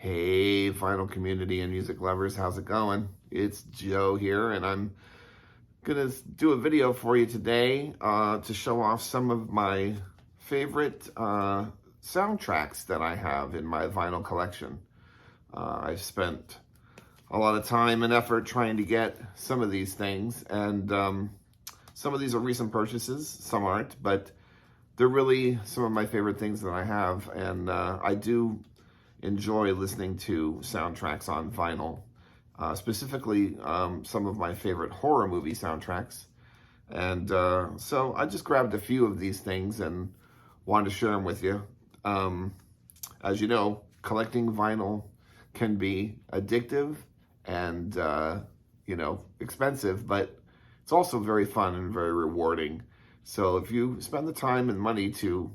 Hey, vinyl community and music lovers, how's it going? It's Joe here, and I'm gonna do a video for you today to show off some of my favorite soundtracks that I have in my vinyl collection. I've spent a lot of time and effort trying to get some of these things, and some of these are recent purchases, some aren't, but they're really some of my favorite things that I have, and I do enjoy listening to soundtracks on vinyl, specifically some of my favorite horror movie soundtracks. And so I just grabbed a few of these things and wanted to share them with you. As you know, collecting vinyl can be addictive and, expensive, but it's also very fun and very rewarding. So if you spend the time and money to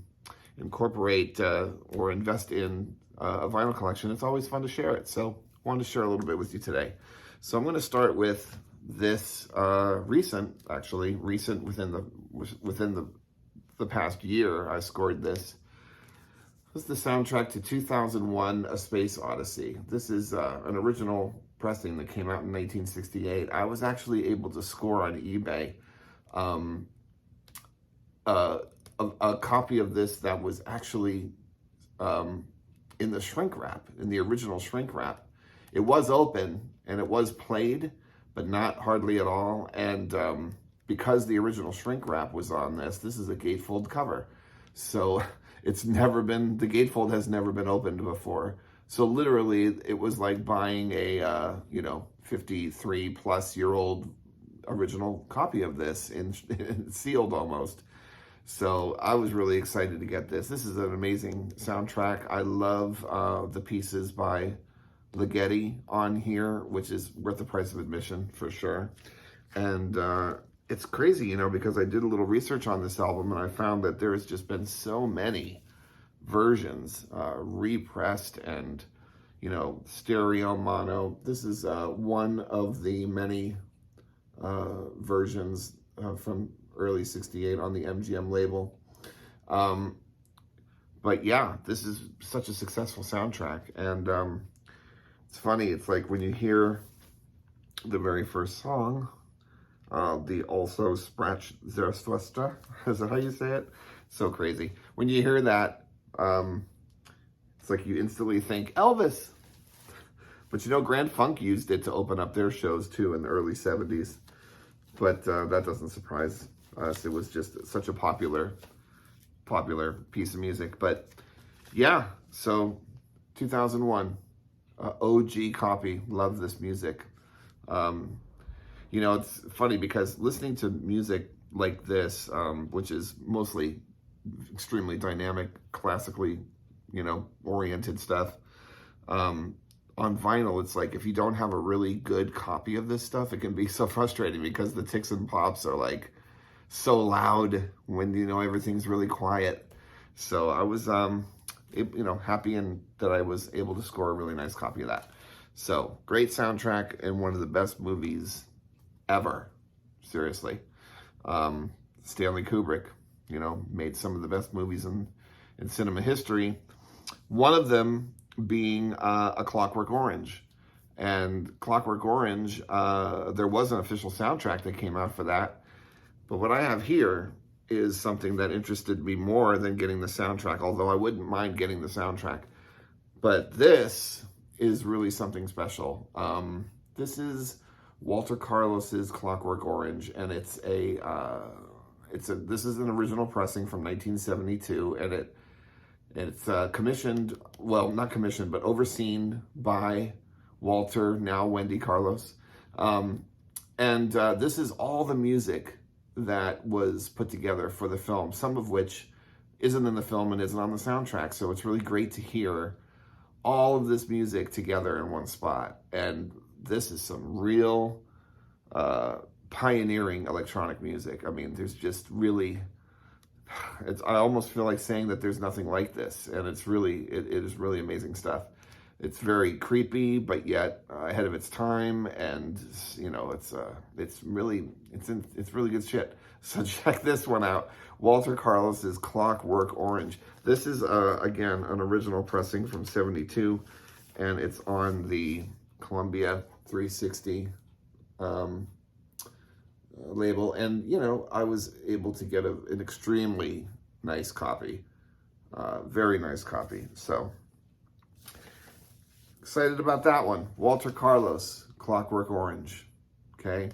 incorporate or invest in a vinyl collection, it's always fun to share it. So I wanted to share a little bit with you today. So I'm going to start with this recent within the past year. I scored this. This is the soundtrack to 2001: A Space Odyssey. This is an original pressing that came out in 1968. I was actually able to score on eBay a copy of this that was actually in the shrink wrap, in the original shrink wrap. It was open and it was played, but not hardly at all. And because the original shrink wrap was on this is a gatefold cover. So the gatefold has never been opened before. So literally it was like buying a, 53 plus year old original copy of this in sealed almost. So I was really excited to get this. This is an amazing soundtrack. I love the pieces by Ligeti on here, which is worth the price of admission for sure. And it's crazy, because I did a little research on this album and I found that there's just been so many versions, repressed and, stereo, mono. This is one of the many versions from early 68 on the MGM label. But yeah, this is such a successful soundtrack. And it's funny, it's like when you hear the very first song, the Also Sprach Zarathustra, is that how you say it? So crazy. When you hear that, it's like you instantly think Elvis. But Grand Funk used it to open up their shows too in the early 70s. But that doesn't surprise us. It was just such a popular piece of music. But yeah, so 2001, OG copy. Love this music. It's funny because listening to music like this, which is mostly extremely dynamic, classically, oriented stuff, on vinyl, it's like if you don't have a really good copy of this stuff, it can be so frustrating because the ticks and pops are like so loud when everything's really quiet. So I was happy that I was able to score a really nice copy of that. So great soundtrack and one of the best movies ever. Seriously. Stanley Kubrick, made some of the best movies in cinema history. One of them being A Clockwork Orange. And Clockwork Orange, there was an official soundtrack that came out for that. But what I have here is something that interested me more than getting the soundtrack, although I wouldn't mind getting the soundtrack. But this is really something special. This is Walter Carlos's Clockwork Orange, and this is an original pressing from 1972, and it's commissioned, well, not commissioned, but overseen by Walter, now Wendy Carlos. This is all the music that was put together for the film, some of which isn't in the film and isn't on the soundtrack. So it's really great to hear all of this music together in one spot. And this is some real pioneering electronic music. I mean, there's just really, I almost feel like saying that there's nothing like this. And it is really amazing stuff. It's very creepy, but yet ahead of its time, and it's really good shit. So check this one out: Walter Carlos's Clockwork Orange. This is again an original pressing from '72, and it's on the Columbia 360 label. And, you know, I was able to get an extremely nice copy, very nice copy. So excited about that one. Walter Carlos, Clockwork Orange. Okay.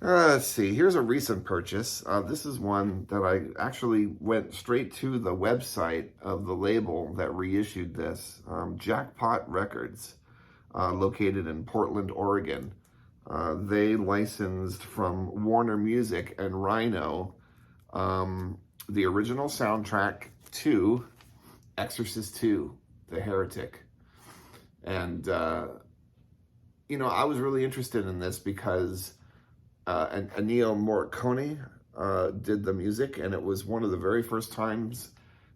Let's see. Here's a recent purchase. This is one that I actually went straight to the website of the label that reissued this. Jackpot Records, located in Portland, Oregon. They licensed from Warner Music and Rhino the original soundtrack to Exorcist II, The Heretic. And, you know, I was really interested in this because Ennio Morricone did the music, and it was one of the very first times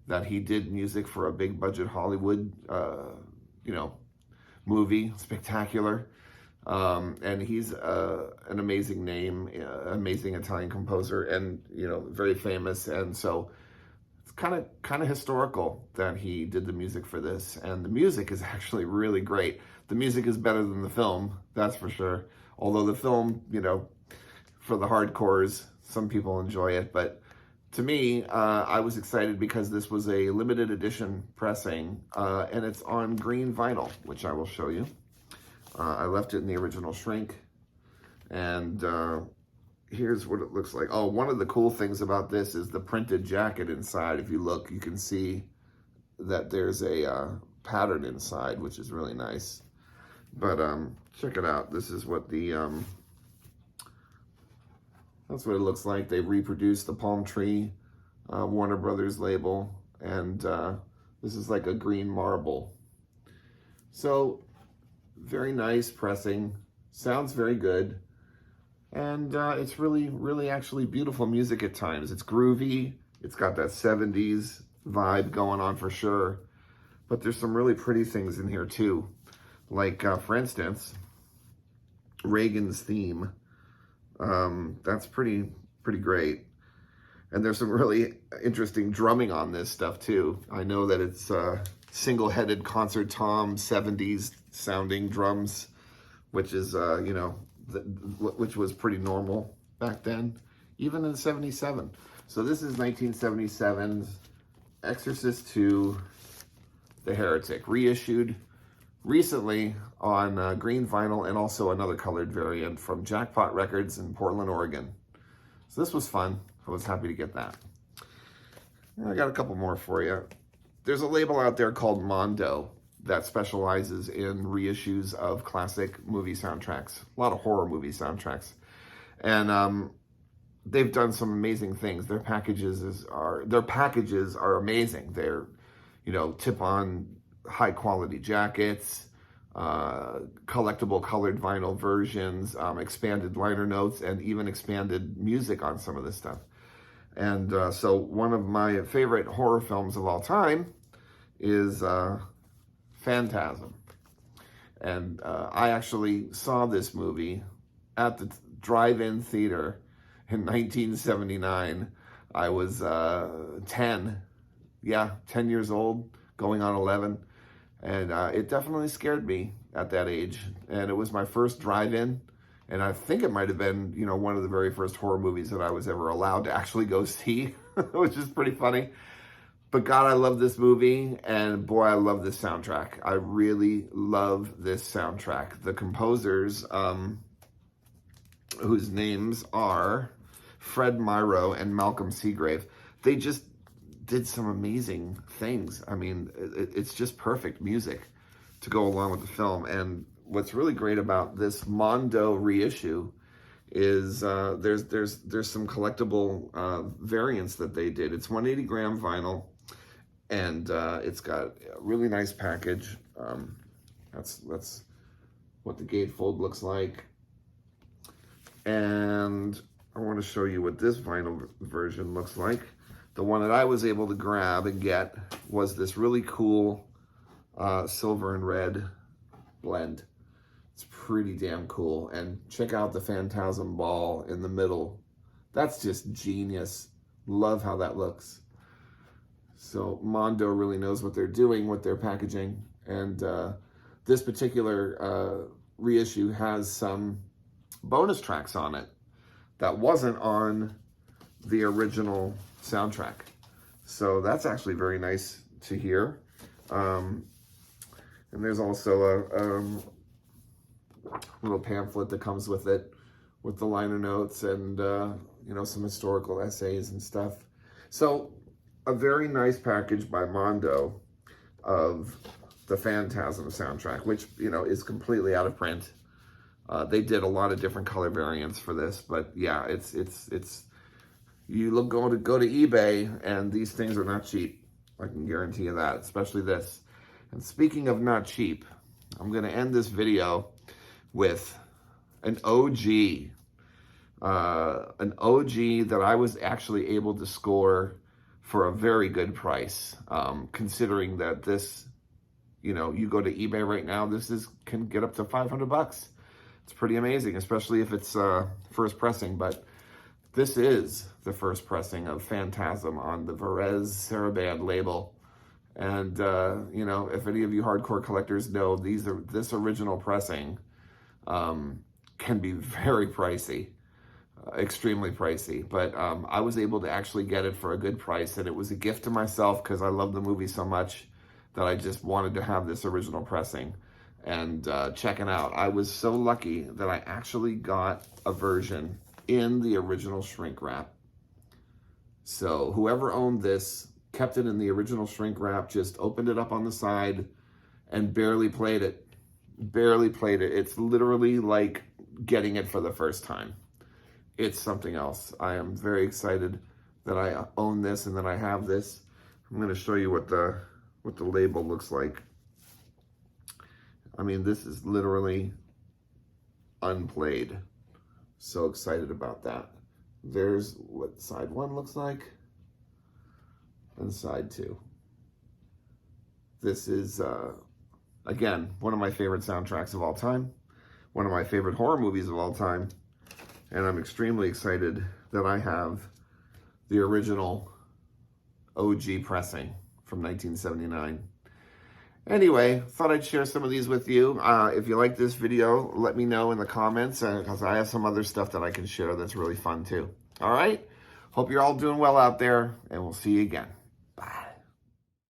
that he did music for a big budget Hollywood, you know, movie, spectacular. And he's an amazing name, amazing Italian composer, and, you know, very famous. And so it's kind of historical that he did the music for this. And the music is actually really great. The music is better than the film, that's for sure. Although the film, you know, for the hardcores, some people enjoy it. But to me, I was excited because this was a limited edition pressing, and it's on green vinyl, which I will show you. I left it in the original shrink, and here's what it looks like. Oh, one of the cool things about this is the printed jacket inside. If you look, you can see that there's a pattern inside, which is really nice. But check it out. This is what that's what it looks like. They reproduced the palm tree Warner Brothers label, and this is like a green marble. So very nice pressing, sounds very good, and it's really actually beautiful music at times. It's groovy, it's got that 70s vibe going on for sure, but there's some really pretty things in here too. Like, for instance, Reagan's theme. That's pretty great. And there's some really interesting drumming on this stuff too. I know that it's single-headed concert tom 70s sounding drums, which is, you know, which was pretty normal back then, even in 77. So this is 1977's Exorcist II, The Heretic, reissued recently on green vinyl, and also another colored variant from Jackpot Records in Portland, Oregon. So this was fun. I was happy to get that. I got a couple more for you. There's a label out there called Mondo that specializes in reissues of classic movie soundtracks, a lot of horror movie soundtracks. And they've done some amazing things. Their packages are amazing. They're, you know, tip-on high quality jackets, collectible colored vinyl versions, expanded liner notes, and even expanded music on some of this stuff. And so one of my favorite horror films of all time is Phantasm. And I actually saw this movie at the drive-in theater in 1979. I was 10 years old, going on 11. And it definitely scared me at that age. And it was my first drive-in. And I think it might have been, you know, one of the very first horror movies that I was ever allowed to actually go see, which is pretty funny. But God, I love this movie. And boy, I love this soundtrack. I really love this soundtrack. The composers, whose names are Fred Myrow and Malcolm Seagrave, they just did some amazing things. I mean, it's just perfect music to go along with the film. And what's really great about this Mondo reissue is there's some collectible variants that they did. It's 180 gram vinyl, and it's got a really nice package. That's what the gatefold looks like. And I want to show you what this vinyl version looks like. The one that I was able to grab and get was this really cool silver and red blend. It's pretty damn cool. And check out the Phantasm ball in the middle. That's just genius. Love how that looks. So Mondo really knows what they're doing with their packaging. And this particular reissue has some bonus tracks on it that wasn't on the original soundtrack. So that's actually very nice to hear. And there's also a little pamphlet that comes with it, with the liner notes and, you know, some historical essays and stuff. So a very nice package by Mondo of the Phantasm soundtrack, which, you know, is completely out of print. They did a lot of different color variants for this, but yeah, it's you go to eBay, and these things are not cheap. I can guarantee you that, especially this. And speaking of not cheap, I'm going to end this video with an OG that I was actually able to score for a very good price, considering that this, you know, you go to eBay right now, can get up to $500. It's pretty amazing, especially if it's first pressing, but this is the first pressing of Phantasm on the Varese Sarabande label. And, you know, if any of you hardcore collectors know, this original pressing can be very pricey, extremely pricey. But I was able to actually get it for a good price, and it was a gift to myself because I love the movie so much that I just wanted to have this original pressing. And check it out. I was so lucky that I actually got a version in the original shrink wrap. So whoever owned this kept it in the original shrink wrap, just opened it up on the side and barely played it. Barely played it. It's literally like getting it for the first time. It's something else. I am very excited that I own this and that I have this. I'm going to show you what the label looks like. I mean, this is literally unplayed. So excited about that. There's what side 1 looks like and side 2. This is, again, one of my favorite soundtracks of all time, one of my favorite horror movies of all time, and I'm extremely excited that I have the original OG pressing from 1979. Anyway, thought I'd share some of these with you. If you like this video, let me know in the comments, because I have some other stuff that I can share that's really fun too. All right? Hope you're all doing well out there, and we'll see you again.